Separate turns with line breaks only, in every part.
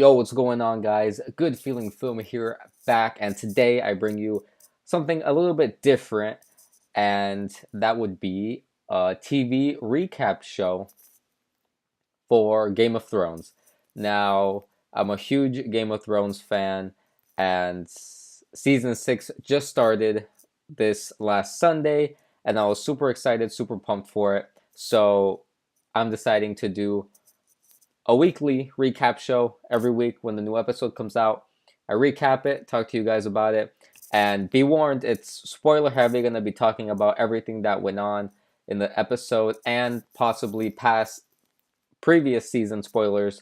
Yo, what's going on, guys? Good Feeling Film here back, and today I bring you something a little bit different, and that would be a TV recap show for Game of Thrones. Now, I'm a huge Game of Thrones fan, and season 6 just started this last Sunday, and I was super excited, super pumped for it. So, I'm deciding to do a weekly recap show every week when the new episode comes out. I recap it, talk to you guys about it, and be warned, it's spoiler heavy. Going to be talking about everything that went on in the episode and possibly past previous season spoilers.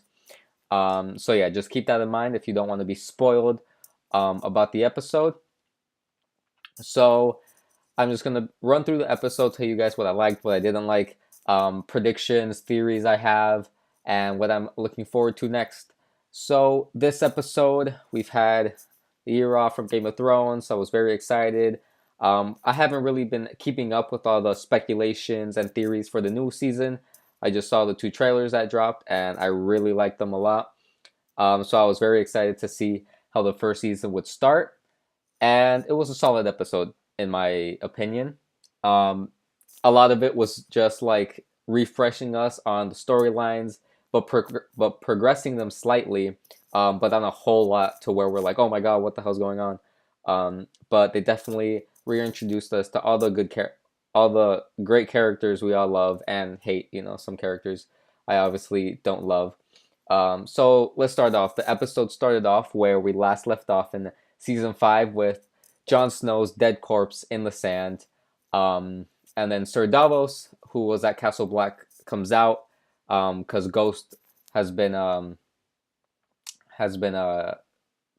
So yeah, just keep that in mind if you don't want to be spoiled about the episode. So I'm just gonna run through the episode, tell you guys what I liked, what I didn't like, predictions, theories I have, and what I'm looking forward to next. So this episode, we've had the year off from Game of Thrones, so I was very excited. I haven't really been keeping up with all the speculations and theories for the new season. I just saw the two trailers that dropped, and I really liked them a lot. So I was very excited to see how the first season would start, and it was a solid episode in my opinion. Um, a lot of it was just like refreshing us on the storylines, but progressing them slightly, but on a whole lot to where we're like, oh my god, what the hell's going on? But they definitely reintroduced us to all the great characters we all love and hate. You know, some characters I obviously don't love. So let's start off. The episode started off where we last left off in season 5 with Jon Snow's dead corpse in the sand. And then Sir Davos, who was at Castle Black, comes out because Ghost has been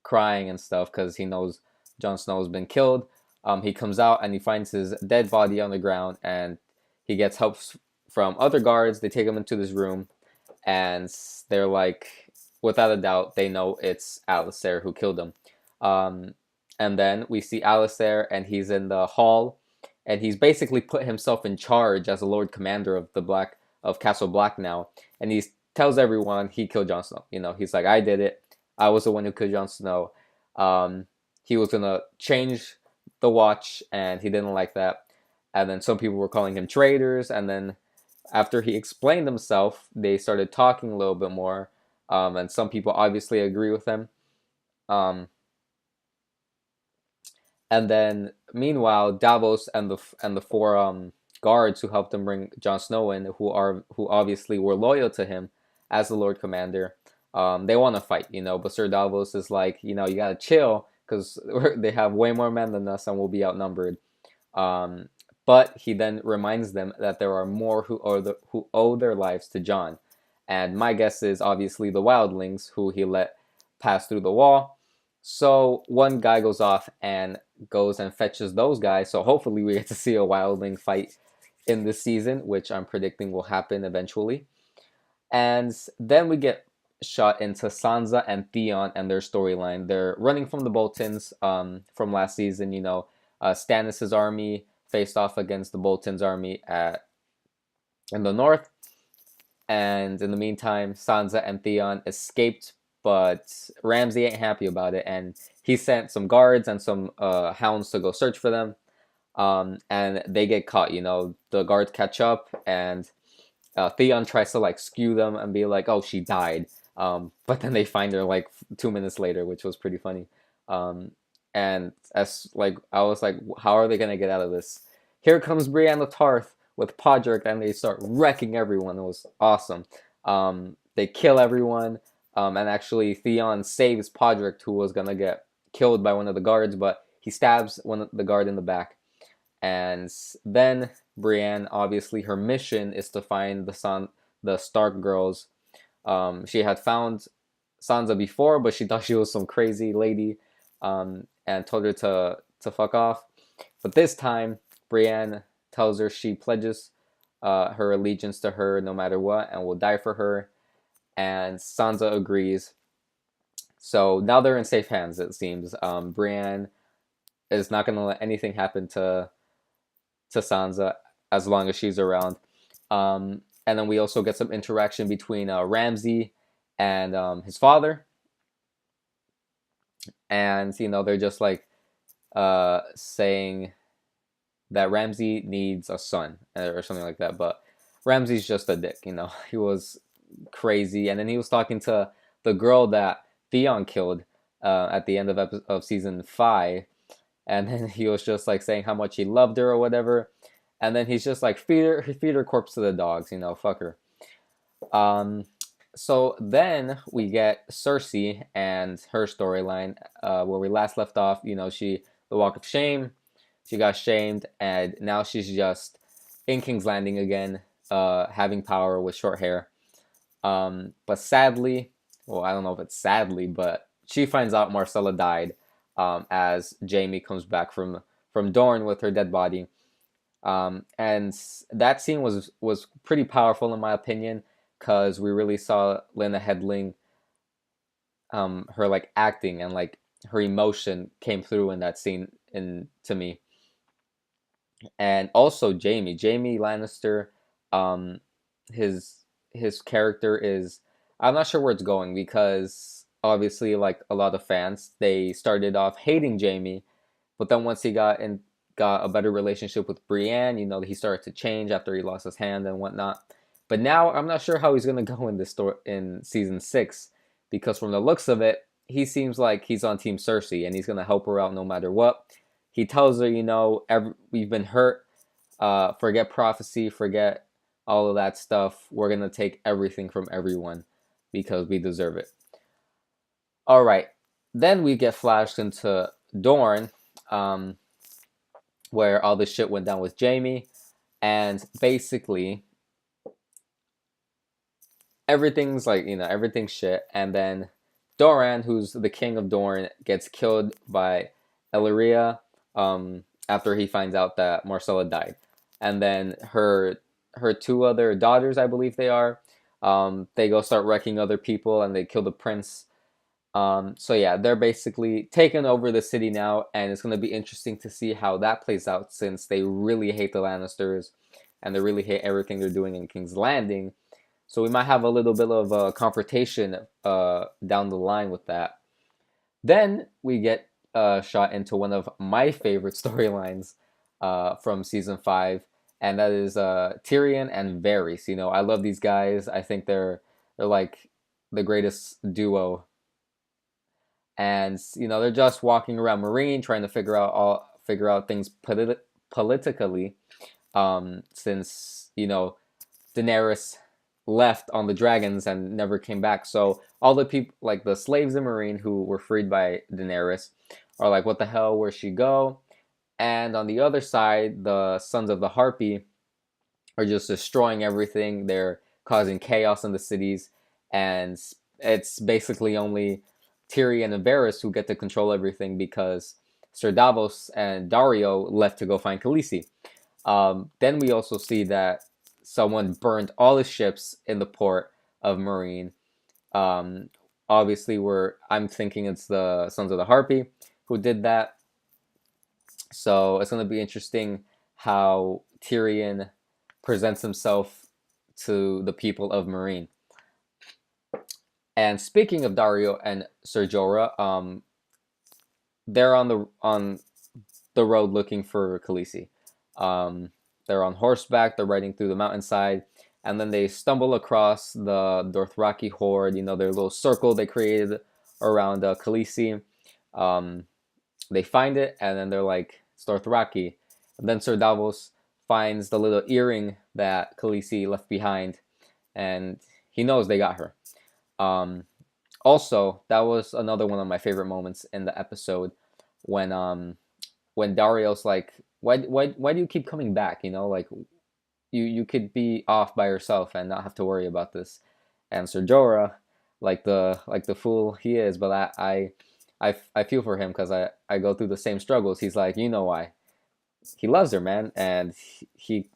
crying and stuff because he knows Jon Snow has been killed. He comes out and he finds his dead body on the ground, and he gets help from other guards. They take him into this room, and they're like, without a doubt, they know it's Alistair who killed him. And then we see Alistair, and he's in the hall, and he's basically put himself in charge as the Lord Commander of Castle Black now, and he tells everyone he killed Jon Snow. You know, he's like, I did it. I was the one who killed Jon Snow. He was gonna change the Watch, and he didn't like that. And then some people were calling him traitors, and then after he explained himself, they started talking a little bit more, and some people obviously agree with him. Um, and then meanwhile, Davos and the four guards who helped him bring Jon Snow in, who obviously were loyal to him as the Lord Commander, they want to fight, you know. But Sir Davos is like, you know, you gotta chill because they have way more men than us and we'll be outnumbered. Um, but he then reminds them that there are more who owe their lives to Jon. And my guess is obviously the wildlings who he let pass through the wall. So one guy goes off and goes and fetches those guys. So hopefully we get to see a wildling fight in this season, which I'm predicting will happen eventually. And then we get shot into Sansa and Theon and their storyline. They're running from the Boltons from last season. You know, Stannis' army faced off against the Boltons' army in the north. And in the meantime, Sansa and Theon escaped, but Ramsay ain't happy about it, and he sent some guards and some hounds to go search for them. And they get caught. You know, the guards catch up, and Theon tries to like skew them and be like, "Oh, she died," but then they find her like 2 minutes later, which was pretty funny. And as like I was like, how are they gonna get out of this? Here comes Brienne of Tarth with Podrick, and they start wrecking everyone. It was awesome. They kill everyone, and actually Theon saves Podrick, who was gonna get killed by one of the guards, but he stabs the guard in the back. And then Brienne, obviously, her mission is to find the Stark girls. She had found Sansa before, but she thought she was some crazy lady, and told her to fuck off. But this time, Brienne tells her she pledges her allegiance to her no matter what, and will die for her. And Sansa agrees. So now they're in safe hands, it seems. Brienne is not going to let anything happen to Sansa as long as she's around. And then we also get some interaction between Ramsay and his father. and they're just like saying that Ramsay needs a son or something like that. But Ramsay's just a dick. He was crazy, and then he was talking to the girl that Theon killed at the end of season 5, and then he was just like saying how much he loved her or whatever, and then he's just like feed her corpse to the dogs. Fuck her. Um, so then we get Cersei and her storyline, where we last left off. The Walk of Shame. She got shamed, and now she's just in King's Landing again, having power with short hair. But sadly, well, I don't know if it's sadly, but she finds out Marcella died, as Jaime comes back from Dorne with her dead body. And that scene was pretty powerful in my opinion, because we really saw Lena Headling, her like acting and like her emotion came through in that scene in to me. And also Jamie Lannister, um, his character is, I'm not sure where it's going, because obviously like a lot of fans, they started off hating Jamie, but then once he got a better relationship with Brienne, he started to change after he lost his hand and whatnot. But now I'm not sure how he's gonna go in this story in season 6, because from the looks of it, he seems like he's on Team Cersei and he's gonna help her out no matter what. He tells her, we've been hurt. Forget prophecy, forget all of that stuff. We're gonna take everything from everyone because we deserve it. All right, then we get flashed into Dorne, um, where all this shit went down with Jamie, and basically everything's like everything's shit, and then Doran, who's the king of Dorne, gets killed by Illyria, after he finds out that Marcella died, and then her two other daughters, I believe they are, they go start wrecking other people, and they kill the prince. So yeah, they're basically taking over the city now, and it's going to be interesting to see how that plays out, since they really hate the Lannisters and they really hate everything they're doing in King's Landing. So we might have a little bit of a confrontation down the line with that. Then we get shot into one of my favorite storylines from season 5, and that is Tyrion and Varys. I love these guys. I think they're like the greatest duo, and they're just walking around Marine trying to figure out things politically, since Daenerys left on the dragons and never came back. So all the people, like the slaves in Marine who were freed by Daenerys, are like, what the hell, where'd she go? And on the other side, the Sons of the Harpy are just destroying everything. They're causing chaos in the cities, and it's basically only Tyrion and Varys who get to control everything, because Sir Davos and Dario left to go find Khaleesi. Then we also see that someone burned all the ships in the port of Marine. Um, Obviously, I'm thinking it's the Sons of the Harpy who did that. So it's going to be interesting how Tyrion presents himself to the people of Marine. And speaking of Dario and Ser Jorah, they're on the road looking for Khaleesi. Um, they're on horseback. They're riding through the mountainside, and then they stumble across the Dothraki horde. Their little circle they created around Khaleesi. Um, they find it, and then they're like, it's Dothraki. And then Sir Davos finds the little earring that Khaleesi left behind, and he knows they got her. Um, Also, that was another one of my favorite moments in the episode, when Dario's like, why do you keep coming back? Like, you could be off by yourself and not have to worry about this. And Ser Jorah, like the fool he is, but I feel for him, because I go through the same struggles. He's like, why? He loves her, man, and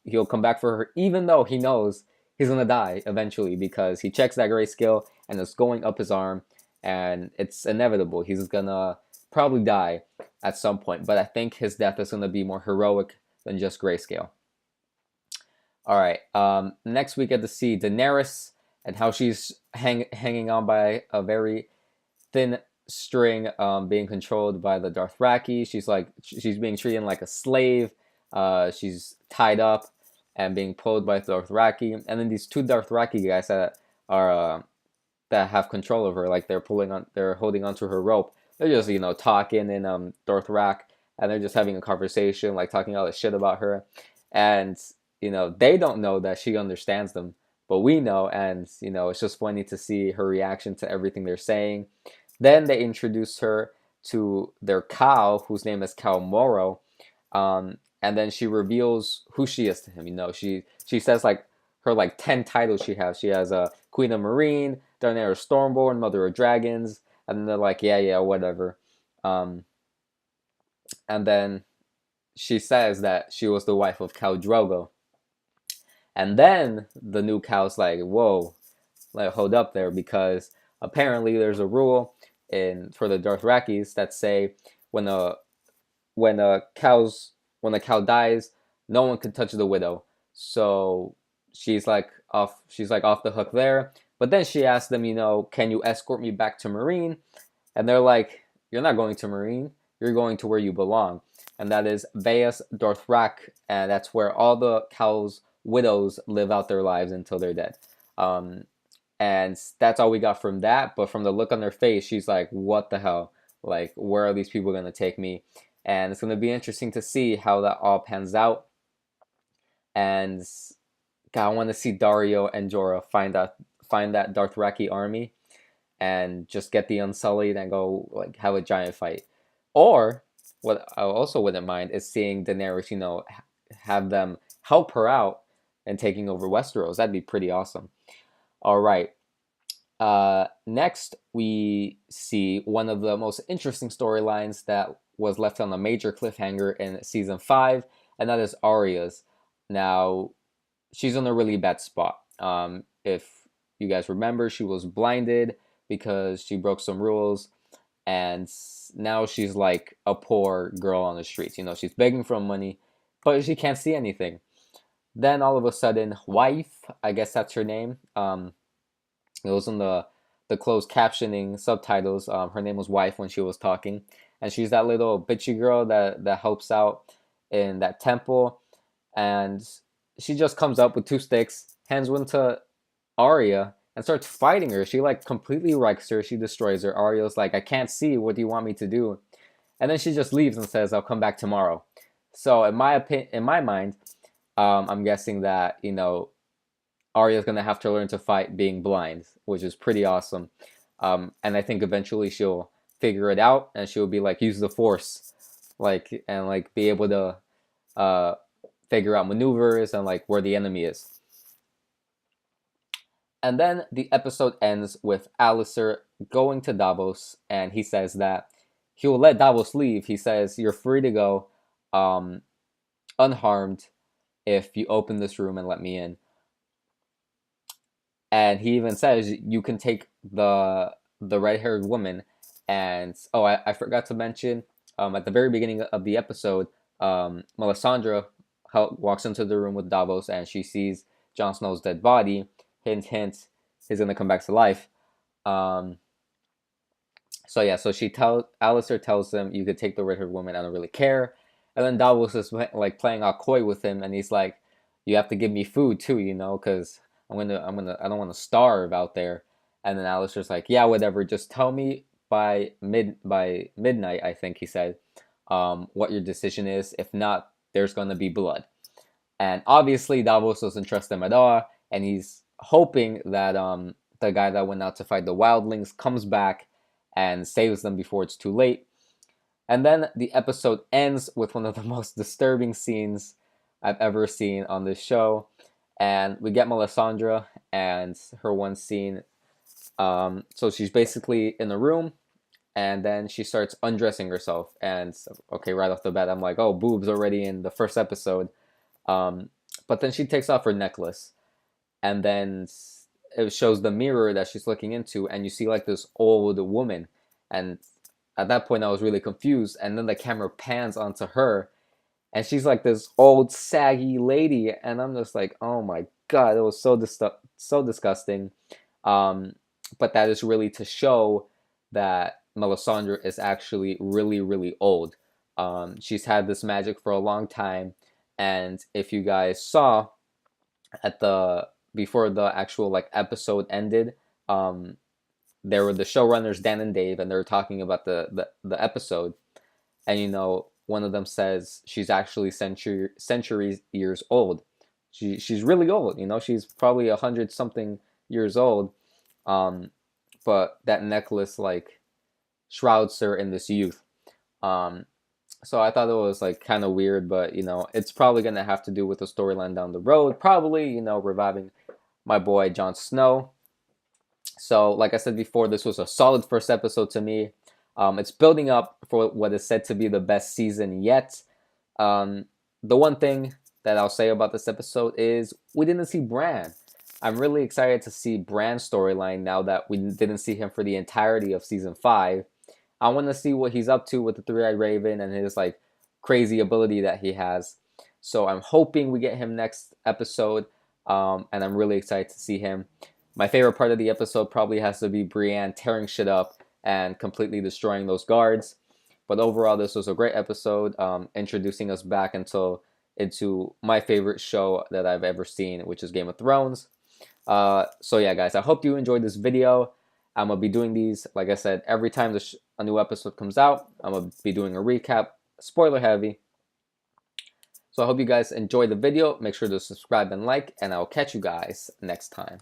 he'll come back for her, even though he knows he's gonna die eventually, because he checks that grayscale and it's going up his arm, and it's inevitable. He's gonna probably die at some point, but I think his death is gonna be more heroic than just grayscale. All right. Next we get to see Daenerys and how she's hanging on by a very thin string being controlled by the Dothraki. She's being treated like a slave. She's tied up and being pulled by Dothraki. And then these two Dothraki guys are that have control of her, like they're holding onto her rope. They're just talking in Dothrak, and they're just having a conversation, like talking all this shit about her, and they don't know that she understands them, but we know, and it's just funny to see her reaction to everything they're saying. Then they introduce her to their cow, whose name is Cow Moro, and then she reveals who she is to him. She says like her like 10 titles she has. She has a Queen of Marine, Daenerys Stormborn, Mother of Dragons, and then they're like, yeah, whatever. And then she says that she was the wife of Khal Drogo. And then the new cow's like, whoa, like hold up there, because apparently there's a rule in for the Dothrakis that say when a when a cow's when a cow dies, no one can touch the widow. So she's like off the hook there. But then she asks them, can you escort me back to Marine? And they're like, you're not going to Marine. You're going to where you belong. And that is Vaes Dothrak. And that's where all the cows' widows live out their lives until they're dead. And that's all we got from that. But from the look on her face, she's like, what the hell? Like, where are these people going to take me? And it's going to be interesting to see how that all pans out. And God, I want to see Dario and Jorah find that Dothraki army and just get the Unsullied and go like have a giant fight. Or what I also wouldn't mind is seeing Daenerys, have them help her out and taking over Westeros. That'd be pretty awesome. All right. Next, we see one of the most interesting storylines that was left on a major cliffhanger in season 5, and that is Arya's. Now, she's in a really bad spot. If you guys remember, she was blinded because she broke some rules, and now she's like a poor girl on the streets. She's begging for money, but she can't see anything. Then all of a sudden, wife, I guess that's her name. It was in the closed captioning subtitles. Her name was Wife when she was talking, and she's that little bitchy girl that helps out in that temple, and she just comes up with 2 sticks, hands one to Arya, and starts fighting her. She like completely wrecks her. She destroys her. Arya's like, I can't see. What do you want me to do? And then she just leaves and says, I'll come back tomorrow. So in my mind, I'm guessing that Arya's gonna have to learn to fight being blind, which is pretty awesome. And I think eventually she'll figure it out, and she'll be like use the Force, and be able to figure out maneuvers and like where the enemy is. And then the episode ends with Alistair going to Davos, and he says that he will let Davos leave. He says, you're free to go unharmed if you open this room and let me in. And he even says you can take the red-haired woman. And I forgot to mention at the very beginning of the episode, Melisandre walks into the room with Davos, and she sees Jon Snow's dead body. Hint, hint, he's gonna come back to life. So Alistair tells him you could take the red-haired woman. I don't really care. And then Davos is like playing all coy with him, and he's like, you have to give me food too, because I don't want to starve out there. And then Alistair's like, yeah, whatever. Just tell me by midnight, I think he said, what your decision is. If not, there's gonna be blood. And obviously Davos doesn't trust them at all, and he's hoping that the guy that went out to fight the wildlings comes back and saves them before it's too late. And then the episode ends with one of the most disturbing scenes I've ever seen on this show. And we get Melisandre and her one scene. So she's basically in the room, and then she starts undressing herself. And okay, right off the bat, I'm like, oh, boobs already in the first episode. But then she takes off her necklace, and then it shows the mirror that she's looking into, and you see like this old woman. And at that point, I was really confused. And then the camera pans onto her, and she's like this old saggy lady, and I'm just like, oh my god, it was so disgusting. But that is really to show that Melisandre is actually really, really old. She's had this magic for a long time, and if you guys saw at the before the actual like episode ended, there were the showrunners Dan and Dave, and they were talking about the episode, and one of them says she's actually centuries years old. She's really old. She's probably 100 something years old. Um, but that necklace like shrouds her in this youth. Um, so I thought it was like kind of weird, but it's probably gonna have to do with the storyline down the road. Probably reviving my boy Jon Snow. So like I said before, this was a solid first episode to me. It's building up for what is said to be the best season yet. The one thing that I'll say about this episode is we didn't see Bran. I'm really excited to see Bran's storyline now that we didn't see him for the entirety of season 5. I want to see what he's up to with the Three-Eyed Raven and his like crazy ability that he has. So I'm hoping we get him next episode, and I'm really excited to see him. My favorite part of the episode probably has to be Brienne tearing shit up and completely destroying those guards. But overall, this was a great episode, introducing us back into my favorite show that I've ever seen, which is Game of Thrones. So yeah, guys, I hope you enjoyed this video. I'm going to be doing these, like I said, every time a new episode comes out. I'm going to be doing a recap, spoiler heavy. So I hope you guys enjoyed the video. Make sure to subscribe and like, and I'll catch you guys next time.